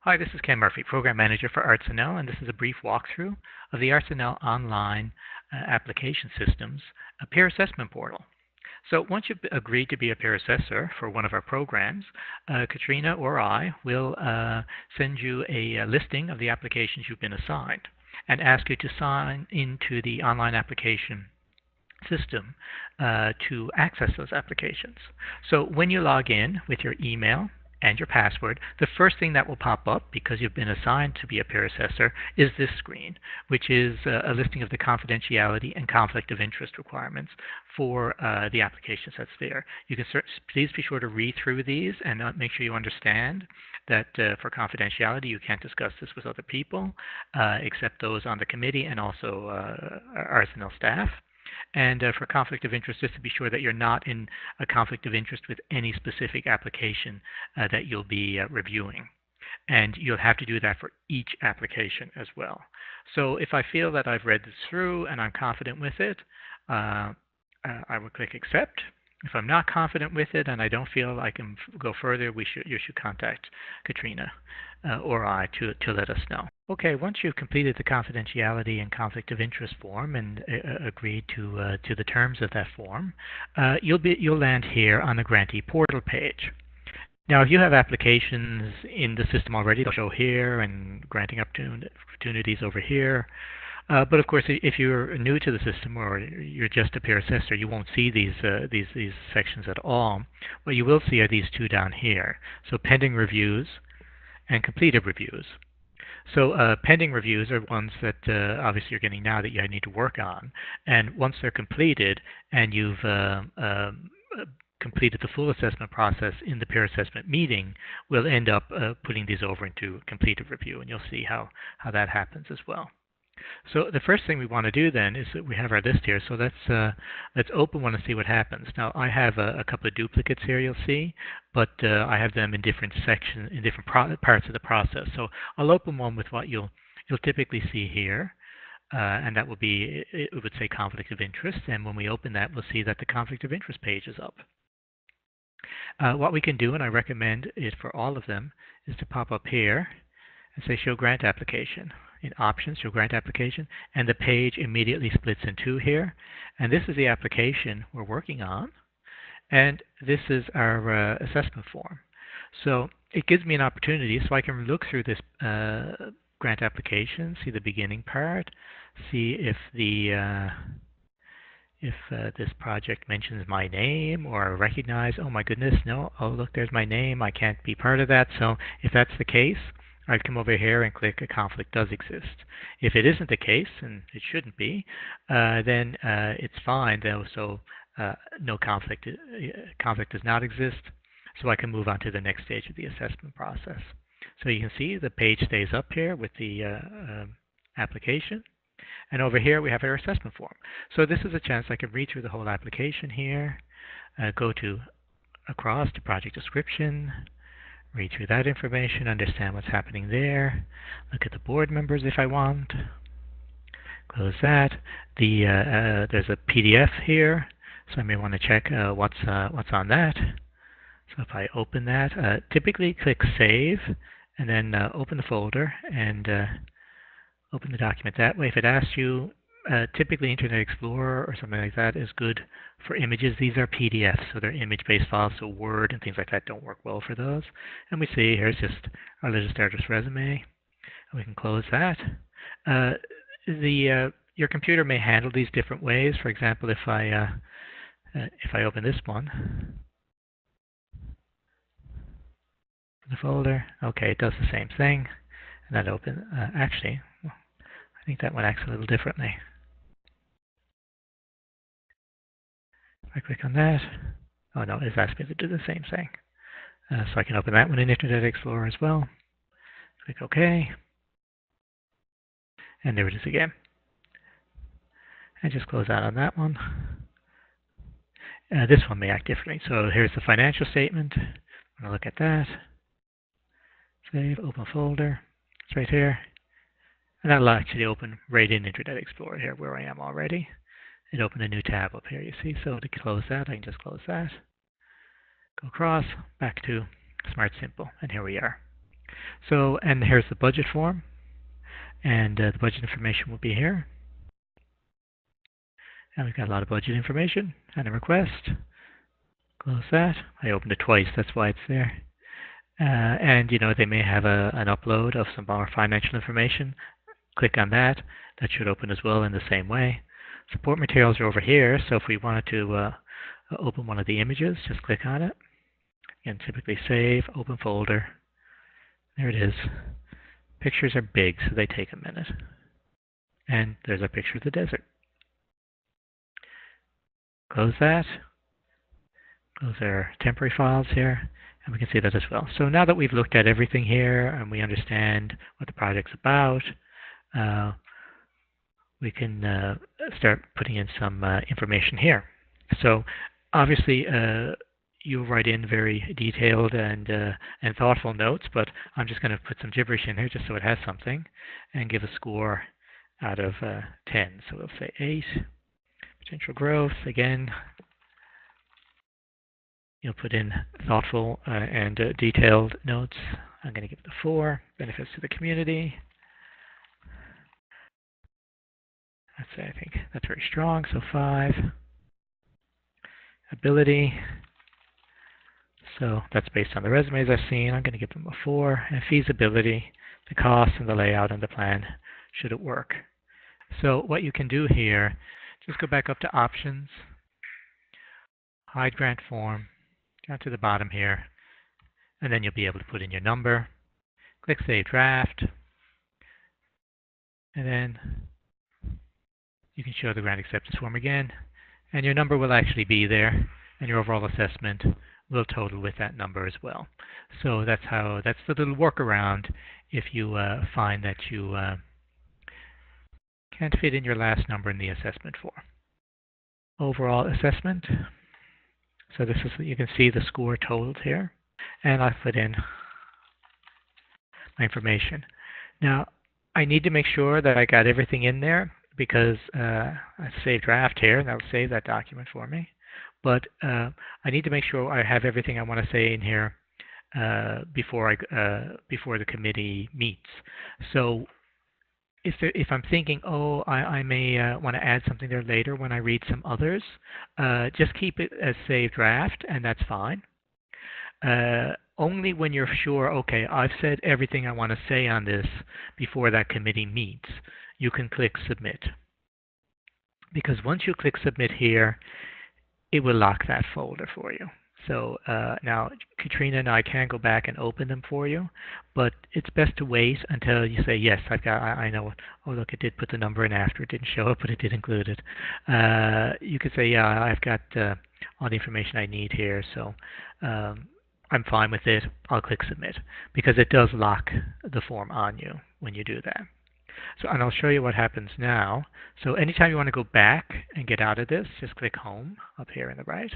Hi, this is Ken Murphy, Program Manager for ArtsNL, and this is a brief walkthrough of the ArtsNL online application systems, a peer assessment portal. So once you've agreed to be a peer assessor for one of our programs, Katrina or I will send you a listing of the applications you've been assigned and ask you to sign into the online application system to access those applications. So when you log in with your email and your password, the first thing that will pop up, because you've been assigned to be a peer assessor, is this screen, which is a listing of the confidentiality and conflict of interest requirements for the applications that's there. You can please be sure to read through these and make sure you understand that for confidentiality, you can't discuss this with other people except those on the committee and also our ArtsNL staff. And for conflict of interest, just to be sure that you're not in a conflict of interest with any specific application that you'll be reviewing. And you'll have to do that for each application as well. So if I feel that I've read this through and I'm confident with it, I will click Accept. If I'm not confident with it and I don't feel I can go further, you should contact Katrina or I to let us know. Okay, once you've completed the confidentiality and conflict of interest form and agreed to the terms of that form, you'll land here on the grantee portal page. Now, if you have applications in the system already, they'll show here, and granting opportunities over here. But of course, if you're new to the system or you're just a peer assessor, you won't see these sections at all. What you will see are these two down here. So pending reviews and completed reviews. So pending reviews are ones that obviously you're getting now that you need to work on. And once they're completed and you've completed the full assessment process in the peer assessment meeting, we'll end up putting these over into completed review, and you'll see how that happens as well. So the first thing we want to do then is that we have our list here. So let's open one and see what happens. Now I have a couple of duplicates here, you'll see, but I have them in different sections, in different parts of the process. So I'll open one with what you'll typically see here, and that will be, it would say conflict of interest. And when we open that, we'll see that the conflict of interest page is up. What we can do, and I recommend it for all of them, is to pop up here and say Show Grant Application. In Options, Show Grant Application, and the page immediately splits in two here. And this is the application we're working on, and this is our assessment form. So it gives me an opportunity so I can look through this grant application, see the beginning part, see if this project mentions my name, or I recognize, oh my goodness, no, oh look, there's my name, I can't be part of that. So if that's the case, I'd come over here and click A Conflict Does Exist. If it isn't the case, and it shouldn't be, then it's fine. So no conflict does not exist. So I can move on to the next stage of the assessment process. So you can see the page stays up here with the application. And over here we have our assessment form. So this is a chance I can read through the whole application here, go across to project description, read through that information, understand what's happening there, look at the board members if I want, close that. There's a PDF here, so I may want to check what's on that. So if I open that, typically click Save, and then open the folder and open the document that way. If it asks you, typically Internet Explorer or something like that is good for images. These are PDFs, so they're image-based files, so Word and things like that don't work well for those. And we see here's just our little starter's resume. And we can close that. Your computer may handle these different ways. For example, if I open this one, the folder, okay, it does the same thing. And that open, actually, I think that one acts a little differently. If I click on that, oh no, it's asking me to do the same thing. So I can open that one in Internet Explorer as well. Click OK. And there it is again. And just close out on that one. This one may act differently. So here's the financial statement. I'm going to look at that. Save, open folder. It's right here. And that'll actually open right in Internet Explorer here where I am already. It opened a new tab up here, you see. So to close that, I can just close that. Go across, back to Smart Simple, and here we are. So, and here's the budget form, and the budget information will be here. And we've got a lot of budget information and a request. Close that. I opened it twice, that's why it's there. And they may have an upload of some more financial information. Click on that. That should open as well in the same way. Support materials are over here, so if we wanted to open one of the images, just click on it. And typically save, open folder. There it is. Pictures are big, so they take a minute. And there's a picture of the desert. Close that. Those are temporary files here, and we can see that as well. So now that we've looked at everything here and we understand what the project's about, we can start putting in some information here. So obviously you'll write in very detailed and thoughtful notes, but I'm just going to put some gibberish in here just so it has something and give a score out of 10. So we'll say 8. Potential growth, again, you'll put in thoughtful and detailed notes. I'm going to give it a 4. Benefits to the community. I think that's very strong, so 5. Ability. So that's based on the resumes I've seen. I'm going to give them a 4. And feasibility, the cost and the layout and the plan, should it work. So what you can do here, just go back up to Options, Hide Grant Form, down to the bottom here, and then you'll be able to put in your number. Click Save Draft, and then you can show the grant acceptance form again, and your number will actually be there, and your overall assessment will total with that number as well. So that's the little workaround if you find that you can't fit in your last number in the assessment form. Overall assessment. So this is, you can see the score totaled here, and I've put in my information. Now, I need to make sure that I got everything in there because I saved draft here, and that'll save that document for me. But I need to make sure I have everything I want to say in here before the committee meets. So if I'm thinking, oh, I may want to add something there later when I read some others, just keep it as saved draft, and that's fine. Only when you're sure, okay, I've said everything I want to say on this before that committee meets, you can click Submit. Because once you click Submit here, it will lock that folder for you. So now Katrina and I can go back and open them for you, but it's best to wait until you say, yes, I know, oh look, it did put the number in after, it didn't show up, but it did include it. You could say, yeah, I've got all the information I need here, so I'm fine with it, I'll click Submit, because it does lock the form on you when you do that. So, and I'll show you what happens now. So anytime you want to go back and get out of this, just click Home up here in the right.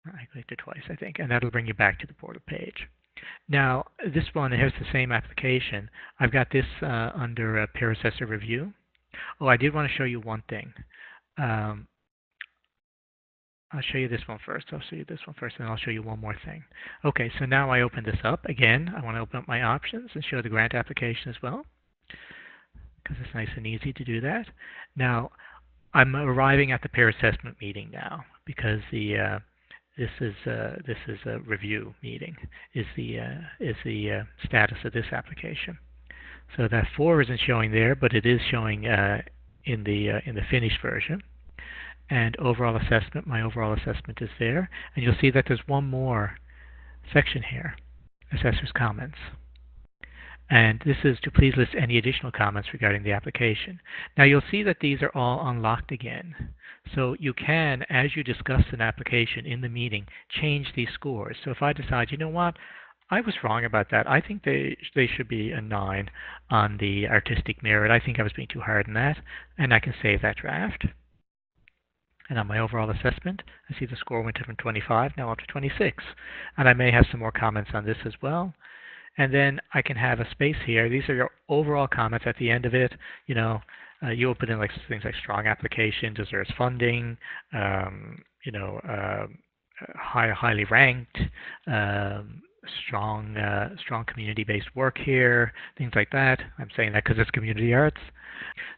I clicked it twice, I think, and that'll bring you back to the portal page. Now, this one, here's the same application. I've got this under Peer Assessor Review. Oh, I did want to show you one thing. I'll show you this one first. I'll show you this one first, and I'll show you one more thing. Okay, so now I open this up. Again, I want to open up my options and show the grant application as well, because it's nice and easy to do that. Now, I'm arriving at the peer assessment meeting now, because the this is a review meeting, is the status of this application. So that 4 isn't showing there, but it is showing in the finished version. And overall assessment, my overall assessment is there. And you'll see that there's one more section here, Assessor's Comments. And this is to please list any additional comments regarding the application. Now you'll see that these are all unlocked again. So you can, as you discuss an application in the meeting, change these scores. So if I decide, you know what, I was wrong about that. I think they should be a 9 on the artistic merit. I think I was being too hard on that. And I can save that draft. And on my overall assessment, I see the score went from 25 now up to 26. And I may have some more comments on this as well. And then I can have a space here. These are your overall comments at the end of it. You know, You'll put in like things like strong application, deserves funding, you know, highly ranked, strong community-based work here, things like that. I'm saying that because it's community arts.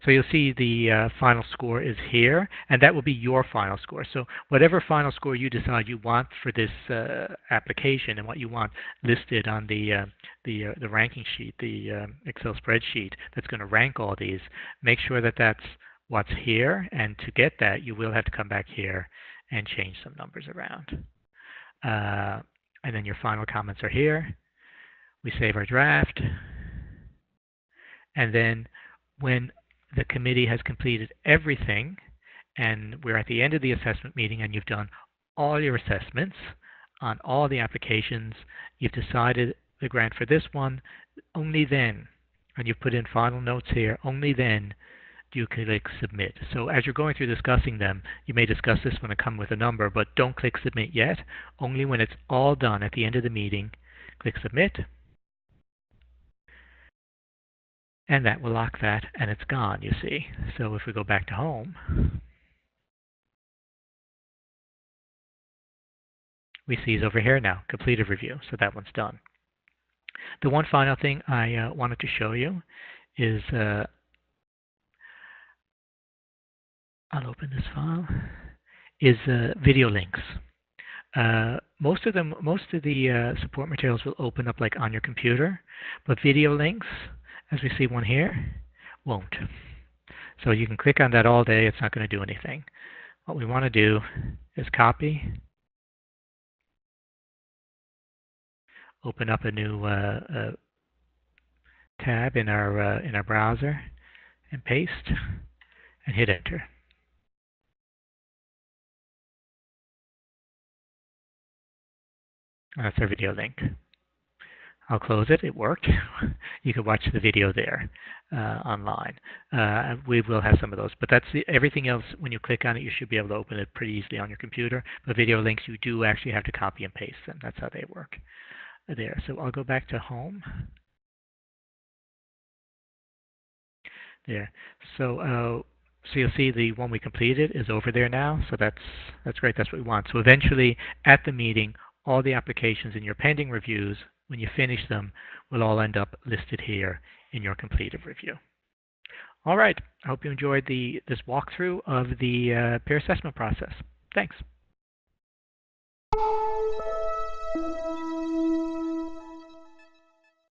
So you'll see the final score is here, and that will be your final score. So whatever final score you decide you want for this application and what you want listed on the ranking sheet, the Excel spreadsheet that's going to rank all these, make sure that that's what's here. And to get that, you will have to come back here and change some numbers around. And then your final comments are here. We save our draft. And then when the committee has completed everything and we're at the end of the assessment meeting and you've done all your assessments on all the applications, you've decided the grant for this one, only then, and you've put in final notes here, only then do you click submit. So as you're going through discussing them, you may discuss this one and come with a number, but don't click submit yet. Only when it's all done at the end of the meeting, click submit. And that will lock that, and it's gone, you see. So if we go back to home, we see is over here now, completed review. So that one's done. The one final thing I wanted to show you is, I'll open this file, is video links. Most of the support materials will open up like on your computer, but video links, as we see one here, won't. So you can click on that all day, it's not going to do anything. What we want to do is copy, open up a new tab in our browser, and paste, and hit enter. And that's our video link. I'll close it. It worked. You can watch the video there online. We will have some of those, but that's everything else. When you click on it, you should be able to open it pretty easily on your computer. But video links, you do actually have to copy and paste them. That's how they work there. So I'll go back to home. There. So you'll see the one we completed is over there now. So that's great. That's what we want. So eventually, at the meeting, all the applications in your pending reviews, when you finish them, will all end up listed here in your completed review. All right. I hope you enjoyed this walkthrough of the peer assessment process. Thanks.